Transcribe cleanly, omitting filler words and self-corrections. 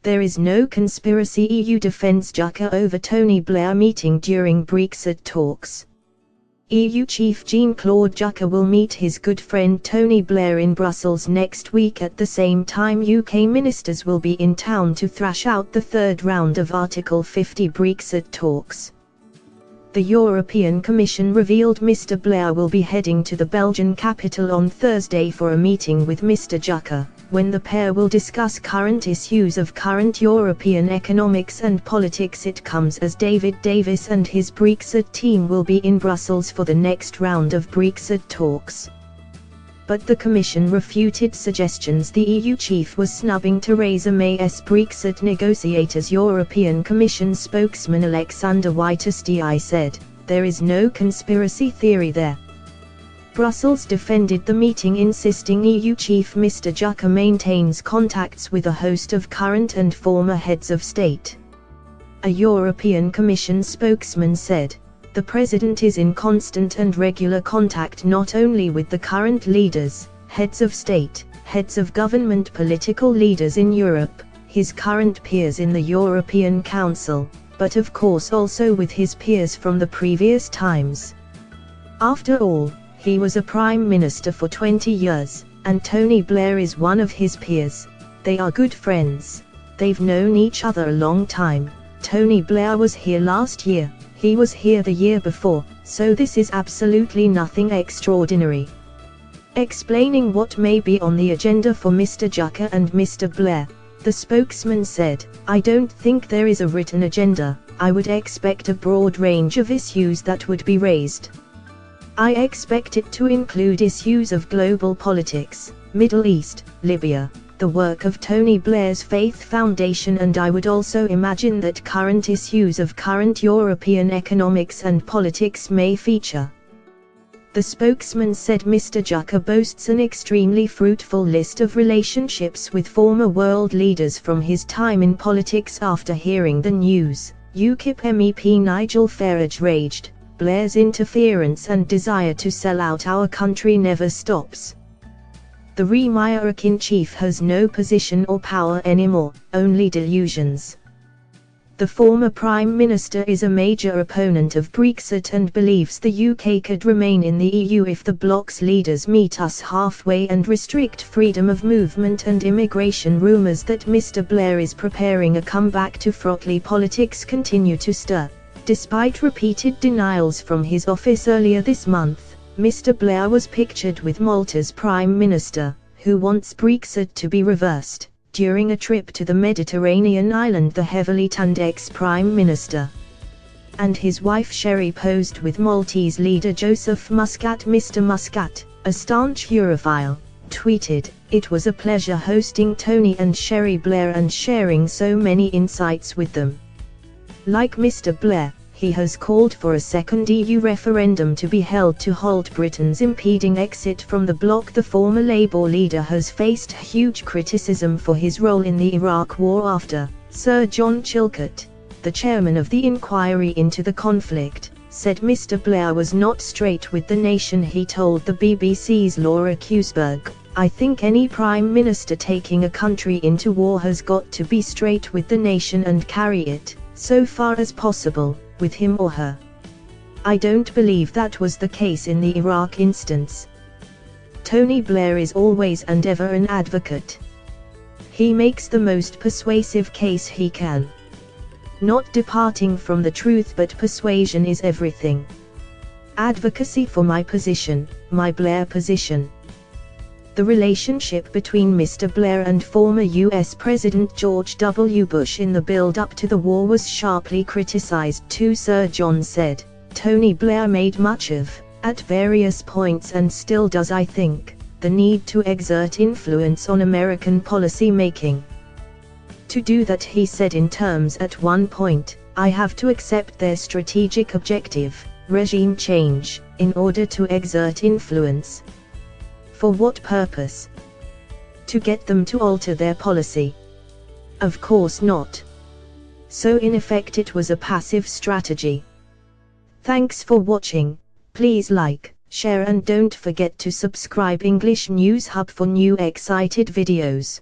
There is no conspiracy. EU defends Juncker over Tony Blair meeting during Brexit talks. EU chief Jean-Claude Juncker will meet his good friend Tony Blair in Brussels next week. At the same time, UK ministers will be in town to thrash out the third round of Article 50 Brexit talks. The European Commission revealed Mr. Blair will be heading to the Belgian capital on Thursday for a meeting with Mr. Juncker, when the pair will discuss current issues of current European economics and politics. It comes as David Davis and his Brexit team will be in Brussels for the next round of Brexit talks. But the Commission refuted suggestions the EU chief was snubbing Theresa May's Brexit negotiators. European Commission spokesman Alexander Whitesty said, "There is no conspiracy theory there." Brussels defended the meeting, insisting EU chief Mr. Juncker maintains contacts with a host of current and former heads of state. A European Commission spokesman said, "The President is in constant and regular contact not only with the current leaders, heads of state, heads of government, political leaders in Europe, his current peers in the European Council, but of course also with his peers from the previous times. After all, he was a Prime Minister for 20 years, and Tony Blair is one of his peers. They are good friends. They've known each other a long time. Tony Blair was here last year. He was here the year before, so this is absolutely nothing extraordinary." Explaining what may be on the agenda for Mr. Juncker and Mr. Blair, the spokesman said, "I don't think there is a written agenda. I would expect a broad range of issues that would be raised. I expect it to include issues of global politics, Middle East, Libya, the work of Tony Blair's Faith Foundation, and I would also imagine that current issues of current European economics and politics may feature." The spokesman said Mr. Juncker boasts an extremely fruitful list of relationships with former world leaders from his time in politics. After hearing the news, UKIP MEP Nigel Farage raged, "Blair's interference and desire to sell out our country never stops. The Remacher-in-chief has no position or power anymore, only delusions." The former Prime Minister is a major opponent of Brexit and believes the UK could remain in the EU if the bloc's leaders meet us halfway and restrict freedom of movement and immigration. Rumours that Mr. Blair is preparing a comeback to Frotley politics continue to stir. Despite repeated denials from his office earlier this month, Mr. Blair was pictured with Malta's Prime Minister, who wants Brexit to be reversed, during a trip to the Mediterranean island. The heavily tanned ex-Prime Minister and his wife Sherry posed with Maltese leader Joseph Muscat. Mr. Muscat, a staunch Europhile, tweeted, "It was a pleasure hosting Tony and Sherry Blair and sharing so many insights with them." Like Mr. Blair, he has called for a second EU referendum to be held to halt Britain's impending exit from the bloc. The former Labour leader has faced huge criticism for his role in the Iraq War after Sir John Chilcot, the chairman of the inquiry into the conflict, said Mr. Blair was not straight with the nation. He told the BBC's Laura Cuesberg, "I think any Prime Minister taking a country into war has got to be straight with the nation and carry it, so far as possible, with him or her. I don't believe that was the case in the Iraq instance." Tony Blair is always and ever an advocate. He makes the most persuasive case he can. Not departing from the truth, but persuasion is everything. Advocacy for my position, my Blair position. The relationship between Mr. Blair and former US President George W. Bush in the build-up to the war was sharply criticized too. Sir John said, "Tony Blair made much of, at various points and still does, I think, the need to exert influence on American policy making. To do that," he said in terms at one point, "I have to accept their strategic objective, regime change, in order to exert influence. For what purpose? To get them to alter their policy? Of course not. So in effect it was a passive strategy." Thanks for watching. Please like, share and don't forget to subscribe English News Hub for new excited videos.